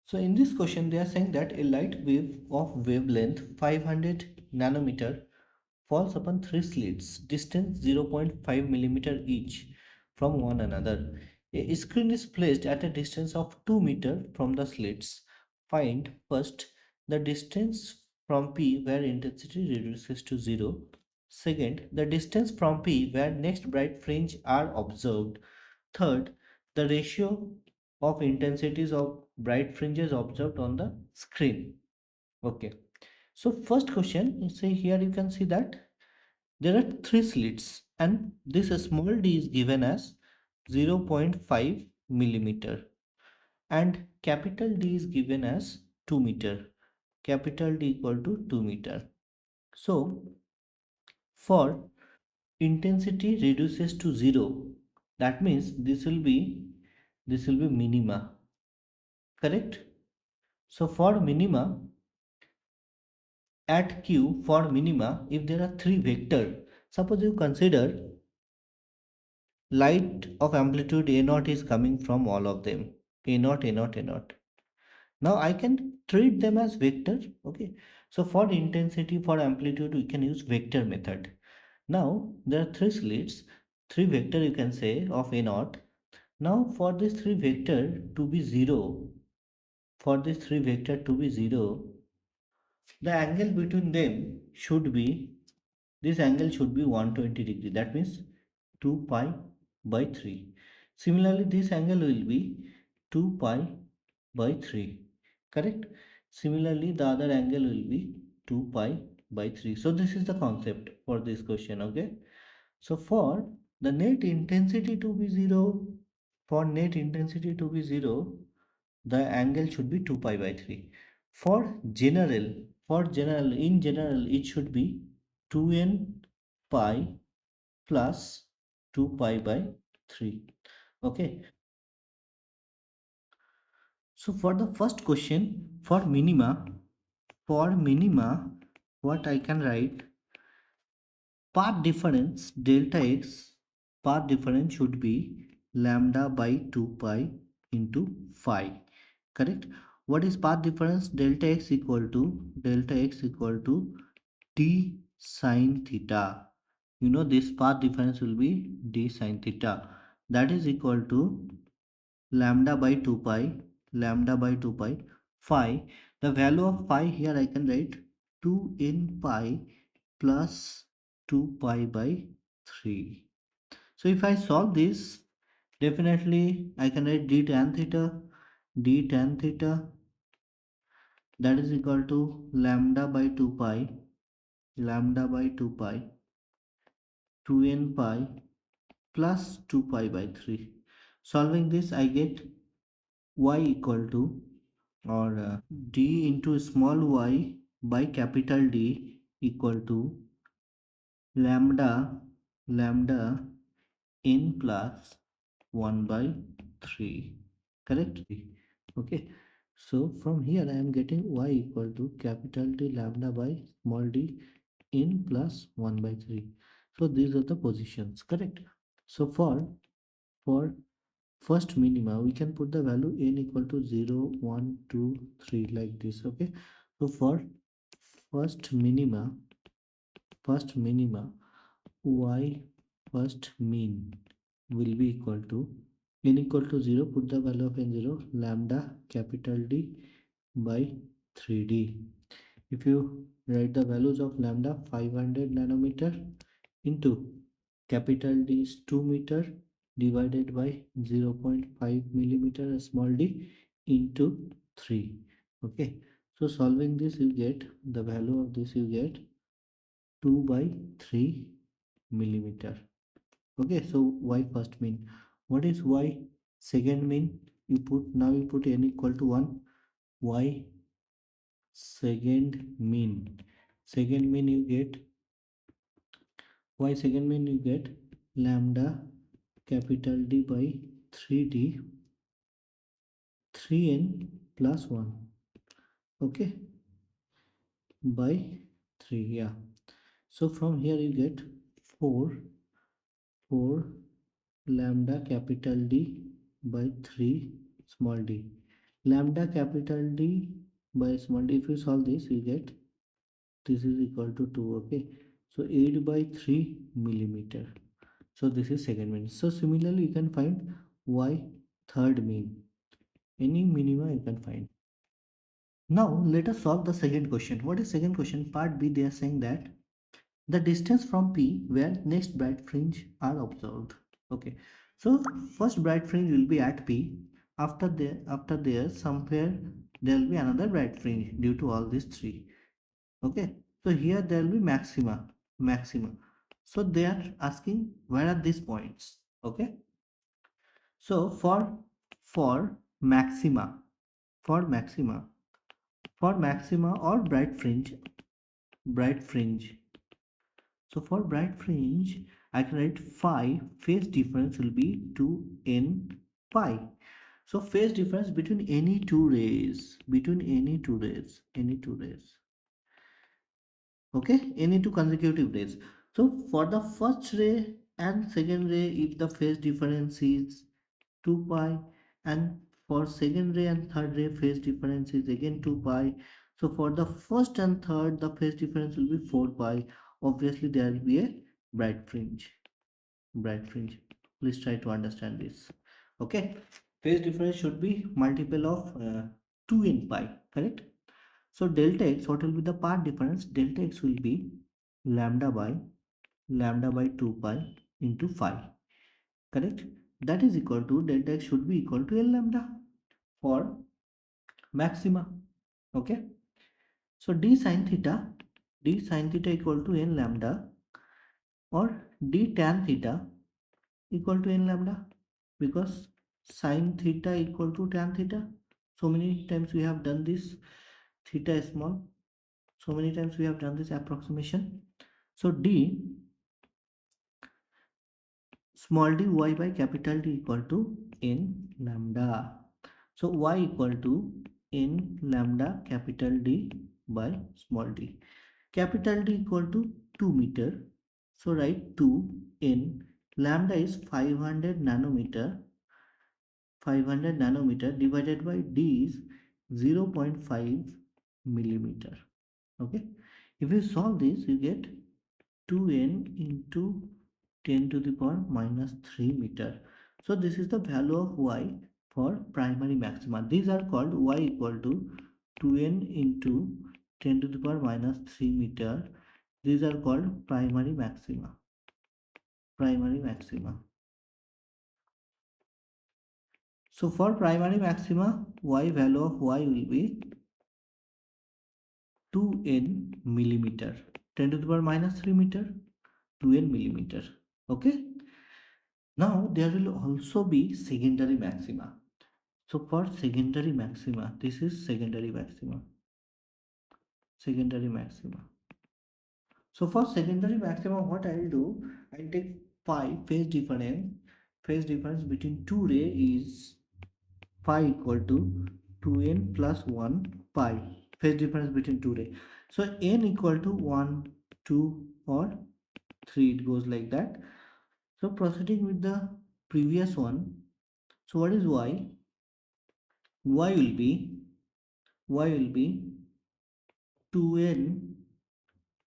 So in this question, they are saying that a light wave of wavelength 500 nanometer falls upon three slits, distance 0.5 millimeter each from one another. A screen is placed at a distance of 2 meter from the slits. Find first the distance from P where intensity reduces to 0. Second, the distance from P where next bright fringe are observed. Third, the ratio of intensities of bright fringes observed on the screen. Okay. So first question, you see here you can see that there are three slits and this small d is given as 0.5 millimeter and capital D is given as 2 meter. Capital D equal to 2 meter. So for intensity reduces to 0, that means this will be minima, correct? So for minima, at q, for minima, if there are three vector, suppose you consider light of amplitude a naught is coming from all of them, a naught, a naught, a naught. Now I can treat them as vector. Okay, so for intensity, for amplitude, we can use vector method. Now there are three slits, three vector you can say of a naught. Now for this three vector to be 0, for this three vector to be 0, the angle between them should be, this angle should be 120 degree. That means 2 pi by 3. Similarly, this angle will be 2 pi by 3. Correct? Similarly, the other angle will be 2 pi by 3. So this is the concept for this question. Okay. So for the net intensity to be 0, for net intensity to be 0, the angle should be 2 pi by 3. For general, in general, it should be 2n pi plus 2 pi by 3. Okay. So for the first question, for minima, what I can write, path difference delta x, path difference should be lambda by 2 pi into phi, correct? What is path difference? Delta x equal to d sine theta. You know this path difference will be d sine theta, that is equal to lambda by 2 pi, lambda by 2 pi phi. The value of phi here I can write 2n pi plus 2 pi by 3. So if I solve this, definitely I can write d tan theta, that is equal to lambda by 2 pi 2n pi plus 2 pi by 3. Solving this I get y equal to, or d into small y by capital D equal to lambda lambda n plus 1 by 3, correct? Okay, so from here I am getting y equal to capital D lambda by small d n plus 1 by 3. So these are the positions, correct? So for first minima we can put the value n equal to 0 1 2 3 like this. Okay, so for first minima, y first mean will be equal to n equal to 0, put the value of n 0, lambda capital D by 3d. If you write the values of lambda 500 nanometer into capital D is 2 meter divided by 0.5 millimeter small d into 3. Okay, so solving this you get the value of this, you get 2 by 3 millimeter. Okay, so y first mean, what is y second mean? You put, now you put n equal to 1, y second mean you get, y second mean you get lambda capital D by 3d 3n plus 1. Okay, by 3, yeah. So from here you get 4 lambda capital D by 3 small d. lambda capital D by small d. If you solve this, you get this is equal to 2. Okay, so 8 by 3 millimeter. So this is second mean. So similarly you can find y third mean, any minima you can find. Now let us solve the second question. What is second question? Part B, they are saying that the distance from P where next bright fringe are observed. Okay, so first bright fringe will be at P. After there somewhere there will be another bright fringe due to all these three. Okay, so here there will be maxima. So they are asking where are these points. Okay, so for maxima, for maxima, for maxima or bright fringe. So for bright fringe, I can write phi phase difference will be 2n pi. So phase difference between any two rays, any two rays. Okay, any two consecutive rays. So for the first ray and second ray, if the phase difference is 2 pi, and for second ray and third ray phase difference is again 2 pi. So for the first and third the phase difference will be 4 pi. Obviously there will be a bright fringe, please try to understand this. Okay, phase difference should be multiple of 2 in pi, correct? So delta x, what will be the path difference? Delta x will be lambda by 2 pi into 5, correct? That is equal to, delta x should be equal to L lambda for maxima. Okay, so d sin theta equal to n lambda, or d tan theta equal to n lambda, because sin theta equal to tan theta. So many times we have done this, theta is small, so many times we have done this approximation. So d small d y by capital D equal to n lambda. So y equal to n lambda capital D by small d. Capital D equal to 2 meter. So write 2 n lambda is 500 nanometer divided by d is 0.5 millimeter. Okay, if you solve this you get 2n into 10 to the power minus 3 meter. So this is the value of y for primary maxima. These are called y equal to 2n into 10 to the power minus 3 meter. These are called primary maxima. So for primary maxima, y value of y will be 2n millimeter. 10 to the power minus 3 meter, 2n millimeter. Okay. Now there will also be secondary maxima. So for secondary maxima, this is secondary maxima. So for secondary maxima, what I will do, I will take pi phase difference. Phase difference between two ray is pi equal to 2n plus 1 pi. Phase difference between two ray. So n equal to 1, 2 or 3. It goes like that. So proceeding with the previous one. So what is y? Y will be 2n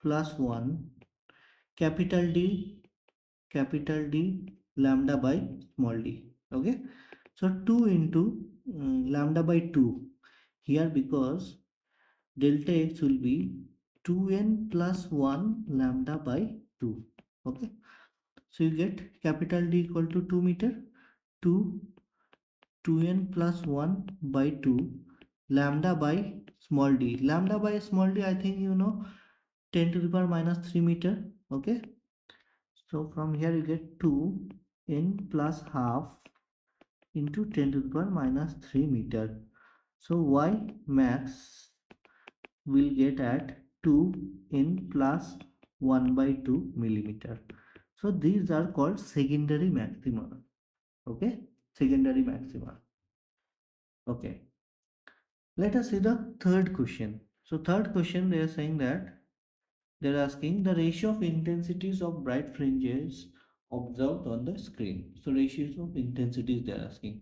plus 1 capital D lambda by small d. Okay, so 2 into lambda by 2 here, because delta x will be 2n plus 1 lambda by 2. Okay, so you get capital D equal to 2 meter, 2 2n plus 1 by 2 lambda by small d. Lambda by small d, I think you know, 10 to the power minus 3 meter. Okay, so from here you get 2 n plus half into 10 to the power minus 3 meter. So y max will get at 2 n plus 1 by 2 millimeter. So these are called secondary maxima. Okay, secondary maxima. Okay, let us see the third question. So third question, they are saying that they're asking the ratio of intensities of bright fringes observed on the screen. So ratios of intensities they are asking.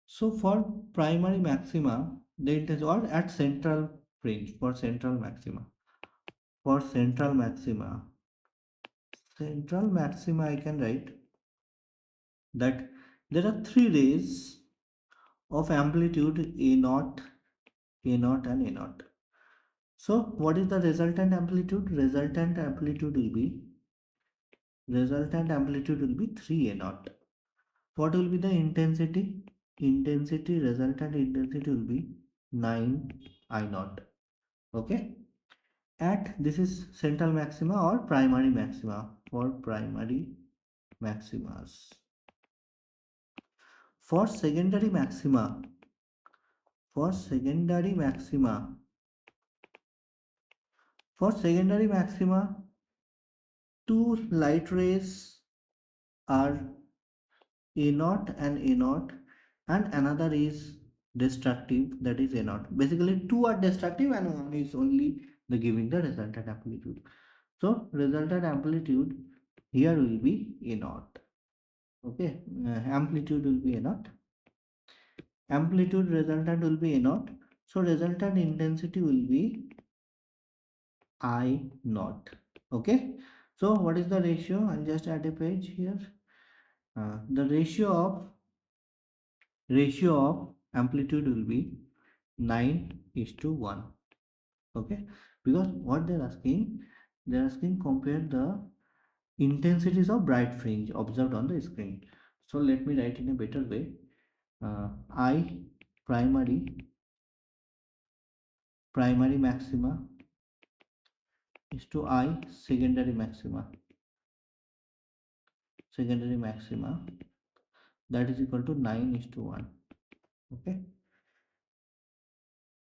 So for primary maxima, the intensity, or at central fringe, for central maxima I can write that there are three rays of amplitude A naught, A naught and A naught. So what is the resultant amplitude? Resultant amplitude will be 3 A naught. What will be the intensity? Resultant intensity will be 9 I naught. Okay. At this is central maxima or primary maxima. For primary maximas. For secondary maxima, for secondary maxima, for secondary maxima, two light rays are A naught and A naught, and another is destructive, that is A naught. Basically, two are destructive and one is only the giving the resultant amplitude. So, resultant amplitude here will be A naught. Okay, amplitude will be A naught. Amplitude resultant will be A naught. So, resultant intensity will be I naught. Okay, so what is the ratio? I'll just add a page here. The ratio of amplitude will be 9 is to 1. Okay, because what they're asking compare the intensities of bright fringe observed on the screen. So let me write in a better way. I primary maxima is to I secondary maxima, that is equal to 9 is to 1. Okay,